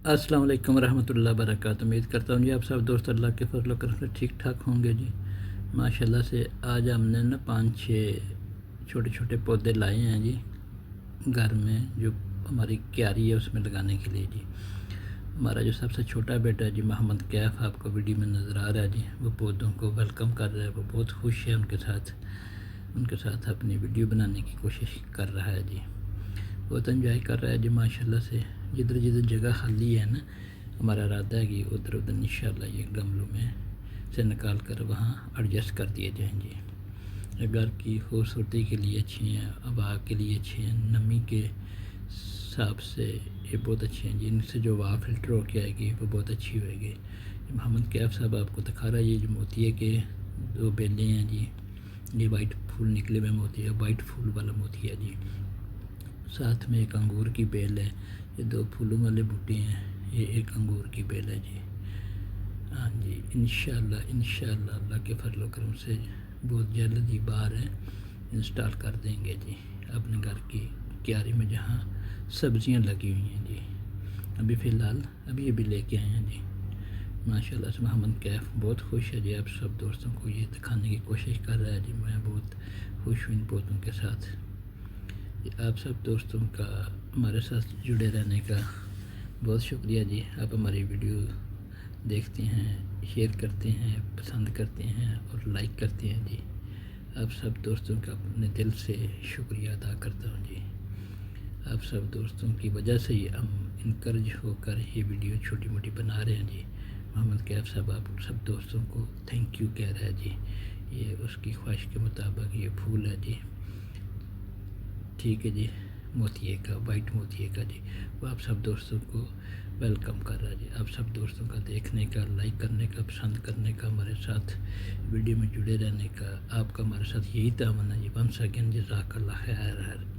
السلام علیکم ورحمۃ اللہ وبرکاتہ۔ امید کرتا ہوں جی آپ سب دوست اللہ کے فضل و کرم سے ٹھیک ٹھاک ہوں گے جی ماشاءاللہ سے۔ آج ہم نے نا 5-6 چھوٹے چھوٹے پودے لائے ہیں جی گھر میں، جو ہماری کیاری ہے اس میں لگانے کے لیے جی۔ ہمارا جو سب سے چھوٹا بیٹا ہے جی محمد کیف، آپ کو ویڈیو میں نظر آ رہا ہے جی، وہ پودوں کو ویلکم کر رہا ہے، وہ بہت خوش ہے ان کے ساتھ اپنی ویڈیو بنانے کی کوشش کر رہا ہے جی، بہت انجوائے کر رہا ہے جی ماشاءاللہ سے۔ جدھر جدھر جگہ خالی ہے نا، ہمارا ارادہ ہے کہ ادھر انشاءاللہ یہ گملوں میں سے نکال کر وہاں ایڈجسٹ کر دیے جائیں گے۔ گھر کی خوبصورتی کے لیے اچھی ہیں، ہوا کے لیے اچھے ہیں، نمی کے حساب سے یہ بہت اچھے ہیں جی۔ ان سے جو ہوا فلٹر ہو کے آئے گی وہ بہت اچھی ہوئے گی۔ محمد کیف صاحب آپ کو دکھا رہا ہے، یہ جو موتی ہے کہ 2 بیلیں ہیں جی، یہ وائٹ پھول نکلے ہوئے موتی ہے، وائٹ پھول والا موتی ہے جی۔ ساتھ میں ایک انگور کی بیل ہے، یہ 2 پھولوں والے بوٹے ہیں، یہ ایک انگور کی بیل ہے جی۔ ہاں جی، انشاءاللہ اللہ کے فضل و کرم سے بہت جلد ہی باہر انسٹال کر دیں گے جی اپنے گھر کی کیاری میں جہاں سبزیاں لگی ہوئی ہیں جی۔ ابھی فی الحال ابھی لے کے آئے ہیں جی ماشاءاللہ سے۔ محمد کیف بہت خوش ہے جی، آپ سب دوستوں کو یہ دکھانے کی کوشش کر رہا ہے جی، میں بہت خوش ہوں ان پودوں کے ساتھ۔ آپ سب دوستوں کا ہمارے ساتھ جڑے رہنے کا بہت شکریہ جی۔ آپ ہماری ویڈیو دیکھتے ہیں، شیئر کرتے ہیں، پسند کرتے ہیں اور لائک کرتے ہیں جی۔ آپ سب دوستوں کا اپنے دل سے شکریہ ادا کرتا ہوں جی۔ آپ سب دوستوں کی وجہ سے ہی ہم انکریج ہو کر یہ ویڈیو چھوٹی موٹی بنا رہے ہیں جی۔ محمد کیف صاحب آپ سب دوستوں کو تھینک یو کہہ رہا ہے جی، یہ اس کی خواہش کے مطابق یہ پھول ہے جی، ٹھیک ہے جی، موتیے کا، وائٹ موتیے کا جی، وہ آپ سب دوستوں کو ویلکم کر رہا ہے جی۔ آپ سب دوستوں کا دیکھنے کا، لائک کرنے کا، پسند کرنے کا، ہمارے ساتھ ویڈیو میں جڑے رہنے کا، آپ کا ہمارے ساتھ یہی تعاون ہے جی۔ ونس اگین جزاک اللہ خیر۔